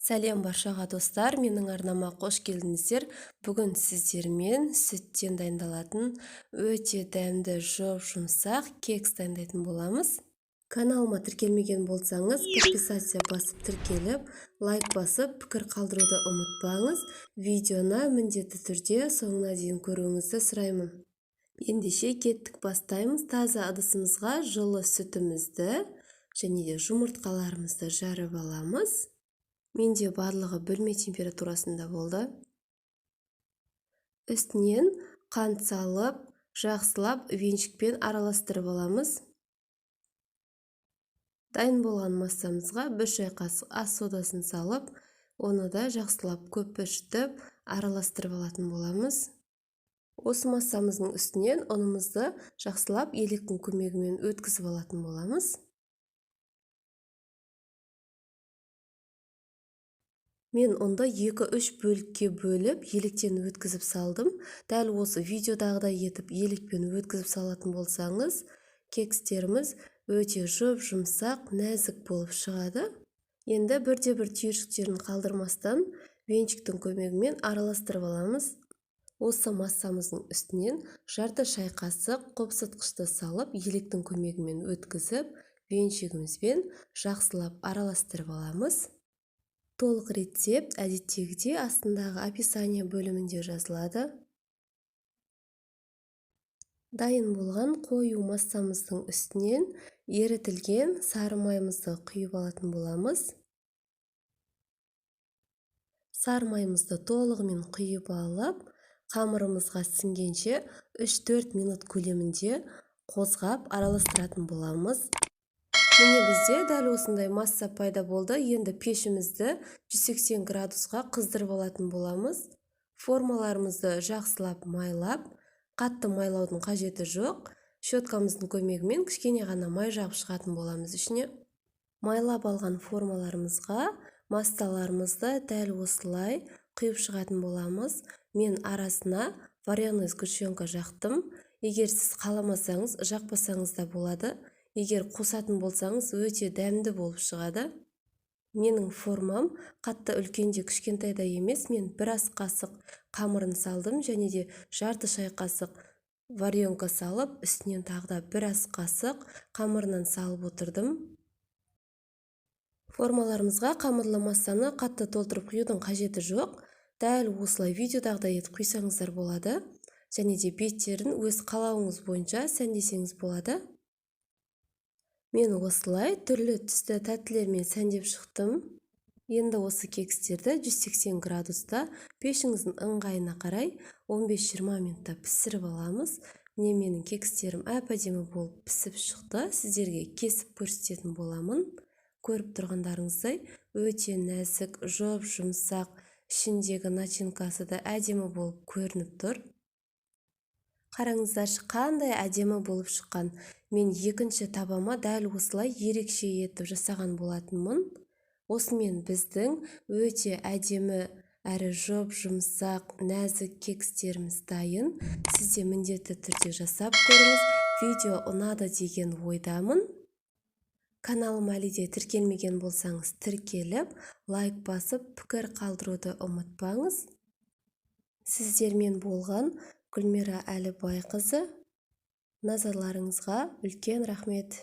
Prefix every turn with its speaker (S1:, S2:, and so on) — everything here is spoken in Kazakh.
S1: Сәлем баршаға достар, менің арнама қош келдіңіздер. Бүгін сіздермен сүттен дайындалатын өте дәмді жұмсақ кекс дайындайтын боламыз. Каналыма тіркелмеген болсаңыз, подписация басып тіркеліп, лайк басып, пікір қалдыруды ұмытпаңыз. Видеоны міндетті түрде соңына дейін көруіңізді сұраймын. Ендеше кеттік, бастаймыз. Таза ыдысымызға жылы сүтімізді және де жұмыртқаларымызды жарып аламыз. Менде барлығы бөлме температурасында болды. Үстінен қант салып, жақсылап венчикпен араластырып аламыз. Дайын болған массамызға 1 шай қасық ас содасын салып, оны да жақсылап көпіртіп араластырып алатын боламыз. Осы массамыздың үстінен ұнымызды жақсылап електің көмегімен өткізіп алатын боламыз. Мен онда 2-3 бөлікке бөліп, електен өткізіп салдым. Дәл осы видеодағыдай етіп елекпен өткізіп салатын болсаңыз, кекстеріміз өте жұмсақ, нәзік болып шығады. Енді бірде-бір түйіршіктерін қалдырмастан, венчиктің көмегімен араластырып аламыз. Осы массамыздың үстінен жарты шай қасық қопсытқышты салып, електің көмегімен өткізіп, венчигімізбен жақсылап араластырып аламыз. Толық рецепт әдеттегідей астындағы описание бөлімінде жазылады. Дайын болған қою массамыздың үстінен ерітілген сары майымызды құйып алатын боламыз. Сары майымызды толығымен құйып алып, қамырымызға сіңгенше 3-4 минут көлемінде қозғап араластыратын боламыз. Міне бізде дәл осындай масса пайда болды. Енді пешімізді 180 градусқа қыздырып алатын боламыз. Формаларымызды жақсылап майлап, қатты майлаудың қажеті жоқ. Щеткамыздың көмегімен кішкене ғана май жағып шығатын боламыз ішіне. Майлап алған формаларымызға массаларымызды дәл осылай құйып шығатын боламыз. Мен арасына вареный сгущенка жақтым. Егер сіз қаламасаңыз, жақпасаңыз да болады. Егер қосатын болсаңыз, өте дәмді болып шығады. Менің формам қатты үлкенде кішкентайда емес, мен 1 ас қасық қамырын салдым және де жарты шай қасық варенка салып, үстінен тағы да 1 ас қасық қамырынан салып отырдым. Формаларымызға қамырлы массаны қатты толтырып құюдың қажеті жоқ. Дәл осылай видеодағыдай етіп құйсаңыздар болады. Және де беттерін өз қалауыңыз бойынша сәндесеңіз болады. Мен осылай түрлі түсті тәттілермен сәндеп шықтым. Енді осы кекстерді 180 градуста пешіңіздің ыңғайына қарай 15-20 минутта пісіріп аламыз. Міне менің кекстерім әп-әдемі болып пісіп шықты. Сіздерге кесіп көрсететін боламын. Көріп тұрғандарыңыздай өте нәзік, жұмсақ, ішіндегі начинкасы да әдемі болып көрініп тұр. Қараңыздаршы, қандай әдемі болып шыққан. Мен екінші табама дәл осылай ерекше етіп жасаған болатынмын. Осымен біздің өте әдемі әрі жұмсақ, нәзік кекстеріміз дайын. Сіз де міндетті түрде жасап көріңіз. Видео ұнады деген ойдамын. Каналыма әлі де тіркелмеген болсаңыз, тіркеліп, лайк басып, пікір қалдыруды ұмытпаңыз. Сіздермен болған Гүлмира Әлібайқызы. Назарларыңызға үлкен рахмет.